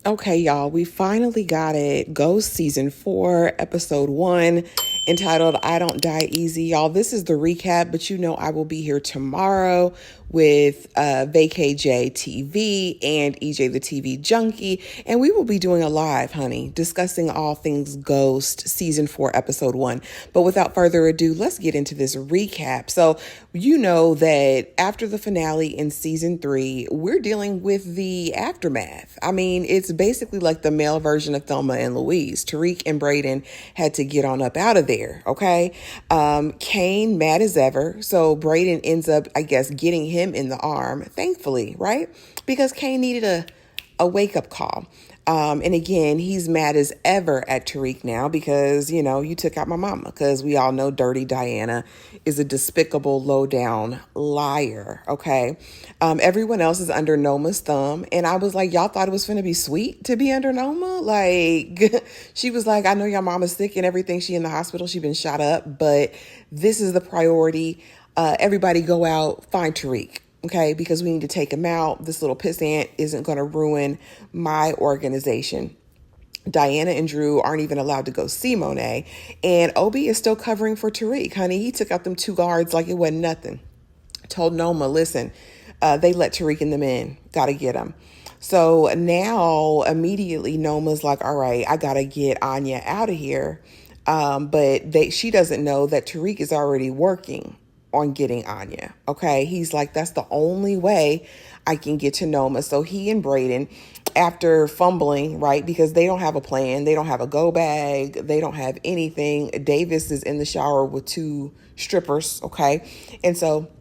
Okay, y'all, we finally got it. Ghost season 4, episode 1, entitled I Don't Die Easy. Y'all, this is the recap, but you know I will be here tomorrow with VKJ TV and EJ the TV Junkie, and we will be doing a live, honey, discussing all things Ghost season 4, episode 1. But without further ado, let's get into this recap. So, you know that after the finale in season 3, we're dealing with the aftermath. I mean, it's basically like the male version of Thelma and Louise. Tariq and Brayden had to get on up out of there, okay? Kane, mad as ever. So Brayden ends up, I guess, getting him in the arm, thankfully, right? Because Kane needed a wake-up call. And again, he's mad as ever at Tariq now because, you know, you took out my mama, because we all know Dirty Diana is a despicable, low-down liar, okay? Everyone else is under Noma's thumb, and I was like, y'all thought it was finna be sweet to be under Noma? Like, she was like, I know your mama's sick and everything. She in the hospital. She been shot up, but this is the priority. Everybody go out, find Tariq. Okay, because we need to take him out. This little pissant isn't going to ruin my organization. Diana and Drew aren't even allowed to go see Monet. And Obi is still covering for Tariq, honey. He took out them 2 guards like it wasn't nothing. Told Noma, listen, they let Tariq and them in. Got to get him. So now immediately Noma's like, all right, I got to get Anya out of here. But she doesn't know that Tariq is already working on getting Anya. Okay. He's like, that's the only way I can get to Noma. So he and Brayden, after fumbling, right, because they don't have a plan, they don't have a go bag, they don't have anything. Davis is in the shower with 2 strippers. Okay. And so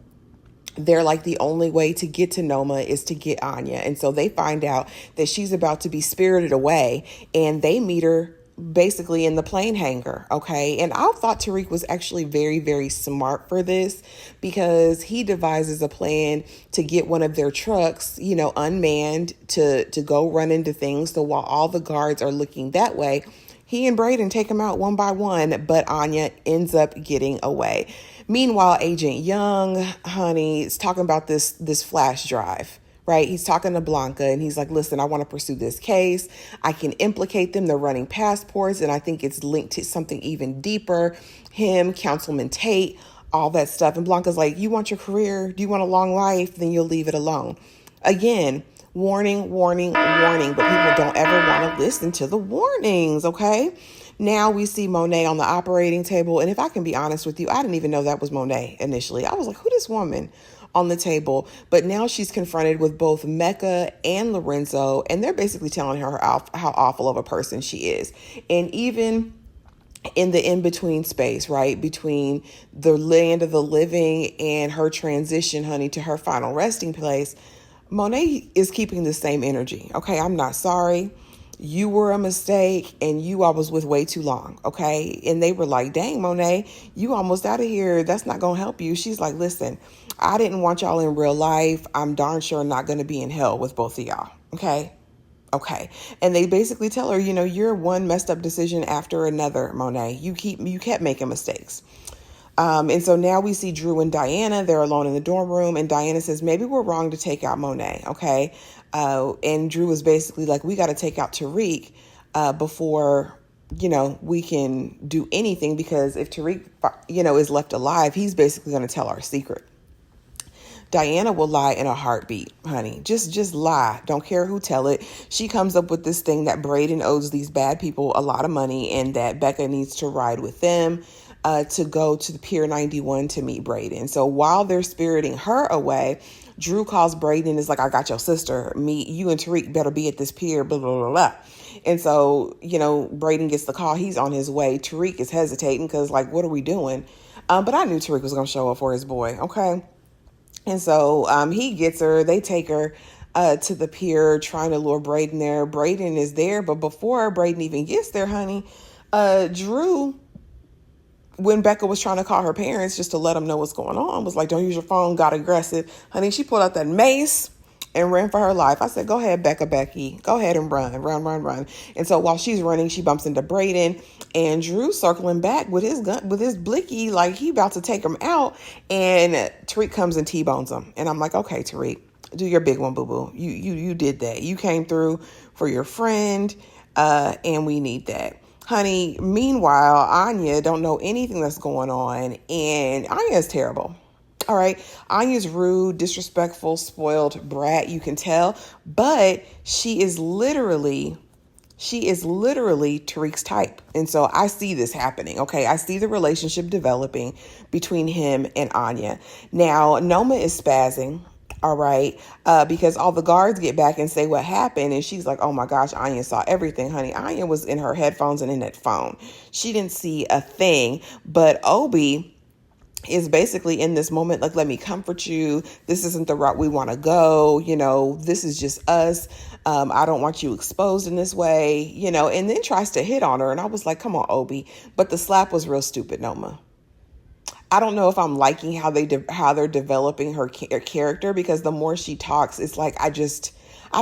they're like, the only way to get to Noma is to get Anya. And so they find out that she's about to be spirited away, and they meet her basically in the plane hangar, okay? And I thought Tariq was actually very, very smart for this, because he devises a plan to get one of their trucks, you know, unmanned to go run into things. So while all the guards are looking that way, he and Brayden take them out one by one, but Anya ends up getting away. Meanwhile, Agent Young, honey, is talking about this flash drive. Right? He's talking to Blanca and he's like, listen, I want to pursue this case. I can implicate them. They're running passports, and I think it's linked to something even deeper. Him, Councilman Tate, all that stuff. And Blanca's like, you want your career? Do you want a long life? Then you'll leave it alone. Again, warning, warning, warning. But people don't ever want to listen to the warnings, okay? Now we see Monet on the operating table. And if I can be honest with you, I didn't even know that was Monet initially. I was like, who this woman on the table? But now she's confronted with both Mecca and Lorenzo, and they're basically telling her how awful of a person she is. And even in the in-between space, right, between the land of the living and her transition, honey, to her final resting place, Monet is keeping the same energy. Okay, I'm not sorry. You were a mistake, and I was with way too long, okay? And they were like, dang, Monet, you almost out of here. That's not going to help you. She's like, listen, I didn't want y'all in real life. I'm darn sure not going to be in hell with both of y'all, okay? Okay. And they basically tell her, you know, you're one messed up decision after another, Monet. You kept making mistakes. And so now we see Drew and Diana. They're alone in the dorm room, and Diana says, maybe we're wrong to take out Monet, okay? And Drew was basically like, we got to take out Tariq before, you know, we can do anything, because if Tariq, you know, is left alive, he's basically going to tell our secret. Diana will lie in a heartbeat, honey. Just lie. Don't care who tell it. She comes up with this thing that Brayden owes these bad people a lot of money, and that Becca needs to ride with them to go to the Pier 91 to meet Brayden. So while they're spiriting her away, Drew calls Brayden and is like, I got your sister. You and Tariq better be at this pier, blah, blah, blah, blah. And so, you know, Brayden gets the call. He's on his way. Tariq is hesitating because, like, what are we doing? But I knew Tariq was going to show up for his boy, okay? And so he gets her. They take her to the pier, trying to lure Brayden there. Brayden is there, but before Brayden even gets there, honey, Drew, when Becca was trying to call her parents just to let them know what's going on, was like, don't use your phone, got aggressive. Honey, she pulled out that mace and ran for her life. I said, go ahead, Becky. Go ahead and run. And so while she's running, she bumps into Brayden, and Drew circling back with his gun, with his blicky, like he about to take him out. And Tariq comes and T-bones him. And I'm like, okay, Tariq, Do your big one, boo-boo. You did that. You came through for your friend, and we need that. Honey, meanwhile, Anya don't know anything that's going on, and Anya is terrible. All right. Anya's rude, disrespectful, spoiled brat, you can tell, but she is literally Tariq's type. And so I see this happening. Okay. I see the relationship developing between him and Anya. Now, Noma is spazzing. All right. Because all the guards get back and say what happened. And she's like, oh my gosh, Anya saw everything, honey. Anya was in her headphones and in that phone. She didn't see a thing. But Obi is basically in this moment, like, let me comfort you. This isn't the route we want to go. This is just us. I don't want you exposed in this way, and then tries to hit on her. And I was like, come on, Obi. But the slap was real stupid, Noma. I don't know if I'm liking how they're developing her character, because the more she talks, it's like, I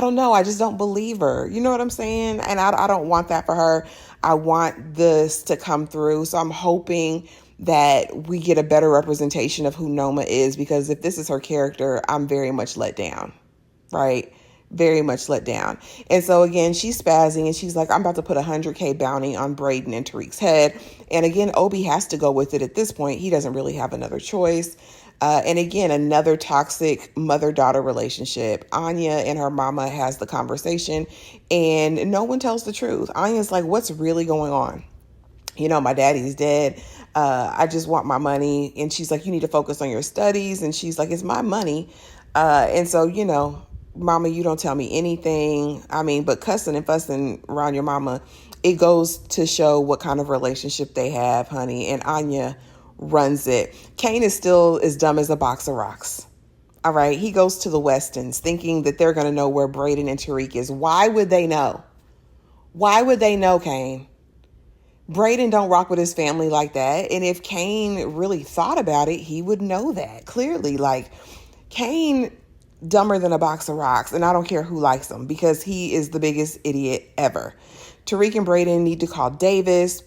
don't know. I just don't believe her. You know what I'm saying? And I don't want that for her. I want this to come through. So I'm hoping that we get a better representation of who Noma is, because if this is her character, I'm very much let down, right? Very much let down. And so again, she's spazzing and she's like, I'm about to put $100K bounty on Brayden and Tariq's head. And again, Obi has to go with it at this point. He doesn't really have another choice. And again, another toxic mother-daughter relationship. Anya and her mama has the conversation and no one tells the truth. Anya's like, what's really going on? My daddy's dead. I just want my money. And she's like, you need to focus on your studies. And she's like, it's my money. And so, mama, you don't tell me anything. I mean, but cussing and fussing around your mama, it goes to show what kind of relationship they have, honey. And Anya runs it. Kane is still as dumb as a box of rocks. All right. He goes to the Westons thinking that they're going to know where Brayden and Tariq is. Why would they know? Why would they know, Kane? Brayden don't rock with his family like that. And if Kane really thought about it, he would know that clearly. Like, Kane, dumber than a box of rocks. And I don't care who likes him, because he is the biggest idiot ever. Tariq and Brayden need to call Davis.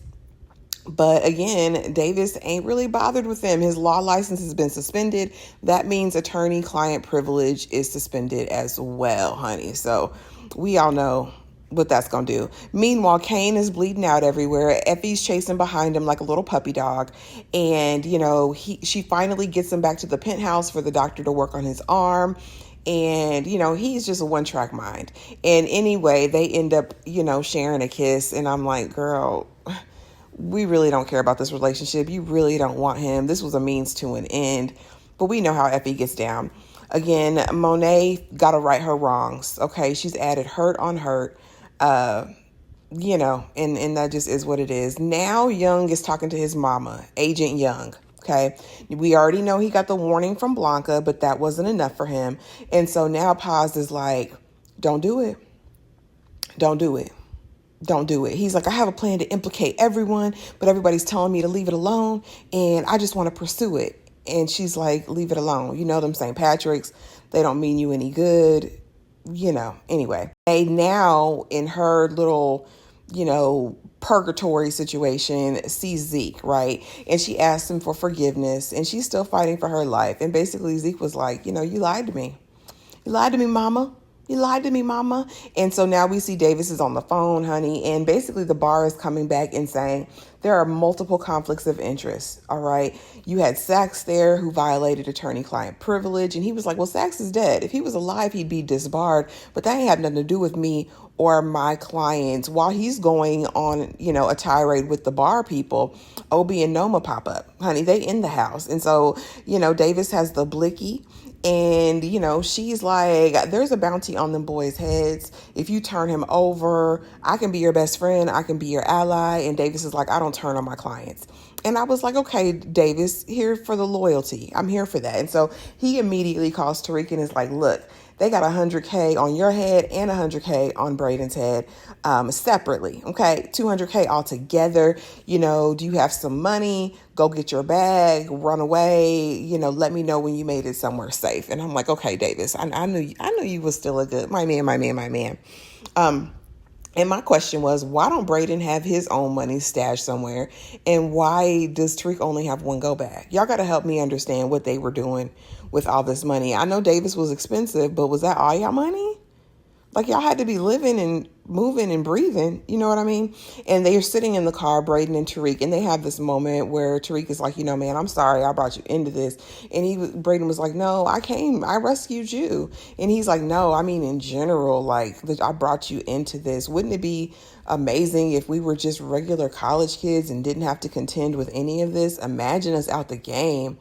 But again, Davis ain't really bothered with them. His law license has been suspended. That means attorney-client privilege is suspended as well, honey. So we all know what that's going to do. Meanwhile, Kane is bleeding out everywhere. Effie's chasing behind him like a little puppy dog. And, she finally gets him back to the penthouse for the doctor to work on his arm. And, he's just a one-track mind. And anyway, they end up, sharing a kiss. And I'm like, girl, we really don't care about this relationship. You really don't want him. This was a means to an end. But we know how Effie gets down. Again, Monet got to right her wrongs. Okay, she's added hurt on hurt. And that just is what it is. Now Young is talking to his mama, Agent Young. Okay. We already know he got the warning from Blanca, but that wasn't enough for him. And so now Paz is like, don't do it. Don't do it. Don't do it. He's like, I have a plan to implicate everyone, but everybody's telling me to leave it alone. And I just want to pursue it. And she's like, leave it alone. You know them St. Patrick's. They don't mean you any good. Anyway, they now in her little, purgatory situation sees Zeke, right? And she asks him for forgiveness and she's still fighting for her life. And basically Zeke was like, you lied to me. You lied to me, mama. You lied to me, mama. And so now we see Davis is on the phone, honey. And basically the bar is coming back and saying there are multiple conflicts of interest. All right. You had Sachs there who violated attorney-client privilege. And he was like, well, Sachs is dead. If he was alive, he'd be disbarred. But that ain't had nothing to do with me or my clients. While he's going on, a tirade with the bar people, Obi and Noma pop up. Honey, they in the house. And so, Davis has the blicky. And, she's like, there's a bounty on them boys' heads. If you turn him over, I can be your best friend. I can be your ally. And Davis is like, I don't turn on my clients. And I was like, okay, Davis, here for the loyalty. I'm here for that. And so he immediately calls Tariq and is like, look, they got $100K on your head and $100K on Brayden's head separately. Okay, $200K altogether. Do you have some money? Go get your bag, run away. Let me know when you made it somewhere safe. And I'm like, okay, Davis, I knew you was still a good my man. And my question was, why don't Brayden have his own money stashed somewhere? And why does Tariq only have one go bag? Y'all got to help me understand what they were doing with all this money. I know Davis was expensive, but was that all y'all money? Like, y'all had to be living and moving and breathing. You know what I mean? And they are sitting in the car, Brayden and Tariq, and they have this moment where Tariq is like, man, I'm sorry I brought you into this. And Brayden was like, no, I rescued you. And he's like, no, I mean, in general, like, I brought you into this. Wouldn't it be amazing if we were just regular college kids and didn't have to contend with any of this? Imagine us out the game.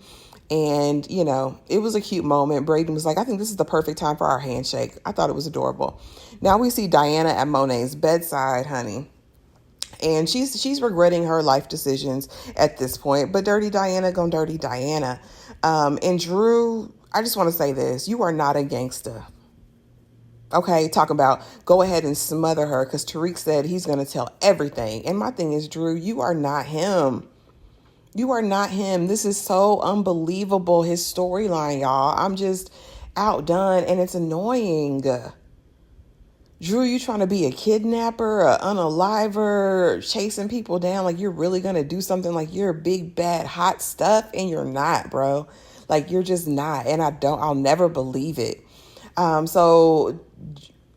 And, it was a cute moment. Brayden was like, I think this is the perfect time for our handshake. I thought it was adorable. Now we see Diana at Monet's bedside, honey. And she's regretting her life decisions at this point. But dirty Diana gone dirty Diana. And Drew, I just want to say this. You are not a gangster. Okay, talk about go ahead and smother her because Tariq said he's going to tell everything. And my thing is, Drew, you are not him. You are not him. This is so unbelievable, his storyline, y'all. I'm just outdone, and it's annoying. Drew, you trying to be a kidnapper, a unaliver, chasing people down like you're really going to do something like you're big, bad, hot stuff, and you're not, bro. Like, you're just not, and I'll never believe it. So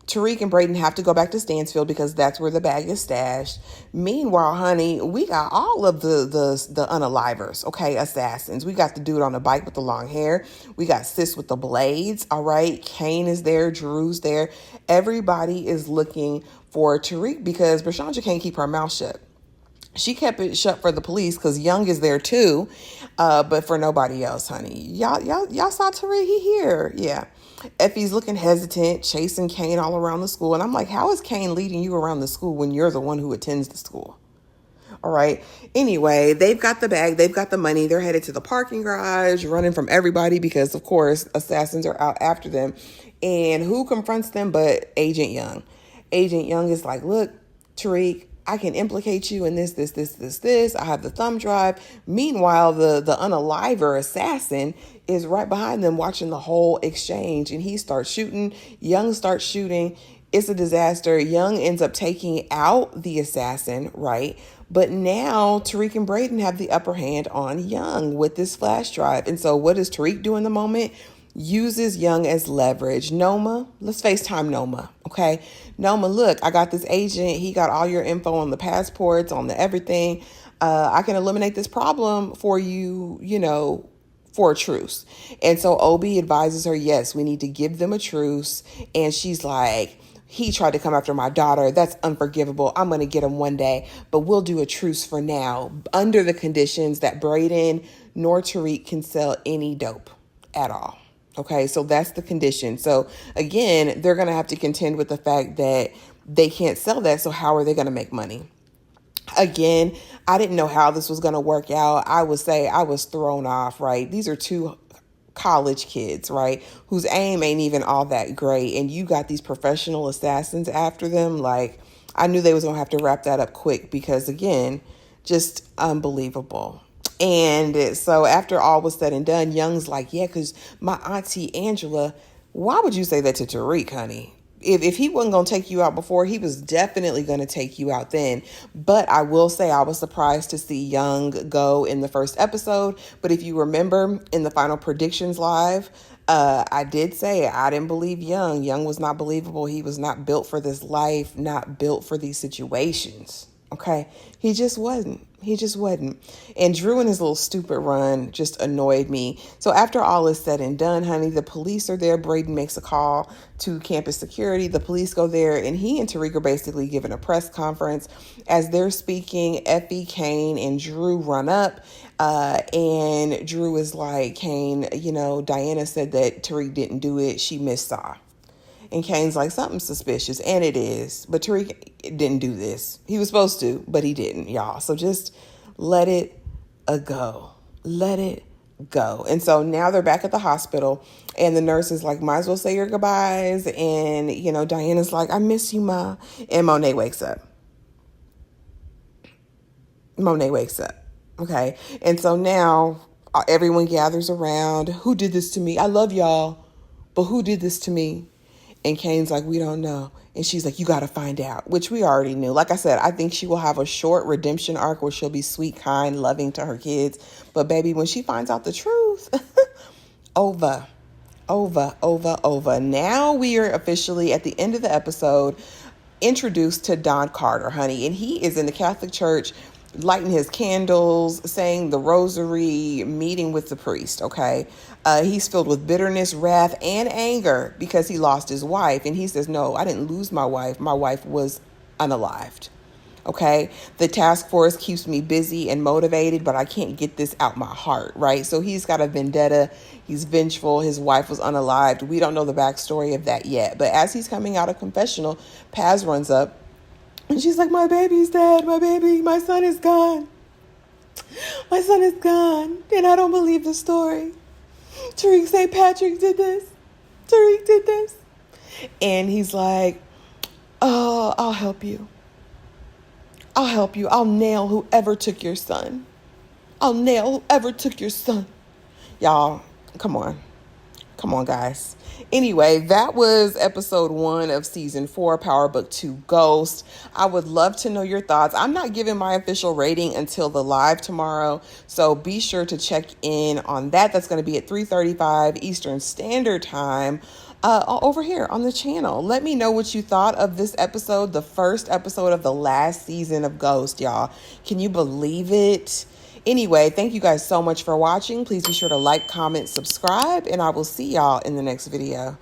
Tariq and Brayden have to go back to Stansfield because that's where the bag is stashed. Meanwhile, honey, we got all of the unalivers, okay, assassins. We got the dude on the bike with the long hair. We got sis with the blades, all right? Kane is there. Drew's there. Everybody is looking for Tariq because Brashanja can't keep her mouth shut. She kept it shut for the police because Young is there too, but for nobody else, honey. Y'all saw Tariq? He here, yeah. Effie's looking hesitant, chasing Kane all around the school. And I'm like, how is Kane leading you around the school when you're the one who attends the school? All right. Anyway, they've got the bag. They've got the money. They're headed to the parking garage, running from everybody because, of course, assassins are out after them. And who confronts them but Agent Young? Agent Young is like, look, Tariq, I can implicate you in this. I have the thumb drive. Meanwhile, the unaliver assassin is right behind them watching the whole exchange. And he starts shooting. Young starts shooting. It's a disaster. Young ends up taking out the assassin, right? But now Tariq and Brayden have the upper hand on Young with this flash drive. And so what does Tariq do in the moment? Uses Young as leverage. Noma, let's FaceTime Noma, okay? Noma, look, I got this agent. He got all your info on the passports, on the everything. I can eliminate this problem for you, for a truce. And so Obi advises her, yes, we need to give them a truce. And she's like, he tried to come after my daughter. That's unforgivable. I'm going to get him one day, but we'll do a truce for now under the conditions that Brayden nor Tariq can sell any dope at all. Okay, so that's the condition. So again, they're going to have to contend with the fact that they can't sell that. So how are they going to make money? Again, I didn't know how this was going to work out. I would say I was thrown off, right? These are two college kids, right? Whose aim ain't even all that great. And you got these professional assassins after them. Like, I knew they was going to have to wrap that up quick because, again, just unbelievable. And so after all was said and done, Young's like, yeah, because my auntie Angela, why would you say that to Tariq, honey? If he wasn't going to take you out before, he was definitely going to take you out then. But I will say I was surprised to see Young go in the first episode. But if you remember in the final predictions live, I did say I didn't believe Young. Young was not believable. He was not built for this life, not built for these situations. Okay, he just wasn't. And Drew and his little stupid run just annoyed me. So after all is said and done, honey, the police are there. Brayden makes a call to campus security. The police go there, and he and Tariq are basically giving a press conference. As they're speaking, Effie, Kane, and Drew run up. And Drew is like, Kane, Diana said that Tariq didn't do it. She missaw. And Kane's like, something's suspicious. And it is. But Tariq didn't do this. He was supposed to, but he didn't, y'all. So just let it go. Let it go. And so now they're back at the hospital. And the nurse is like, might as well say your goodbyes. And, Diana's like, I miss you, Ma. And Monet wakes up. Okay. And so now everyone gathers around. Who did this to me? I love y'all. But who did this to me? And Kane's like, we don't know. And she's like, you got to find out, which we already knew. Like I said, I think she will have a short redemption arc where she'll be sweet, kind, loving to her kids. But baby, when she finds out the truth, Over, over. Now we are officially at the end of the episode introduced to Don Carter, honey. And he is in the Catholic Church lighting his candles, saying the rosary, meeting with the priest, okay? He's filled with bitterness, wrath, and anger because he lost his wife. And he says, no, I didn't lose my wife. My wife was unalived. Okay, the task force keeps me busy and motivated, but I can't get this out my heart, right? So he's got a vendetta. He's vengeful. His wife was unalived. We don't know the backstory of that yet. But as he's coming out of confessional, Paz runs up and she's like, my baby's dead. My son is gone. My son is gone. And I don't believe the story. Tariq St. Patrick did this. Tariq did this. And he's like, oh, I'll help you. I'll help you. I'll nail whoever took your son. I'll nail whoever took your son. Y'all, come on. Come on, guys. Anyway, that was episode 1 of season 4, Power Book 2 Ghost. I would love to know your thoughts. I'm not giving my official rating until the live tomorrow, so be sure to check in on that. That's going to be at 3:35 Eastern Standard Time. Over here on the channel. Let me know what you thought of this episode, the first episode of the last season of Ghost, y'all. Can you believe it? Anyway, thank you guys so much for watching. Please be sure to like, comment, subscribe, and I will see y'all in the next video.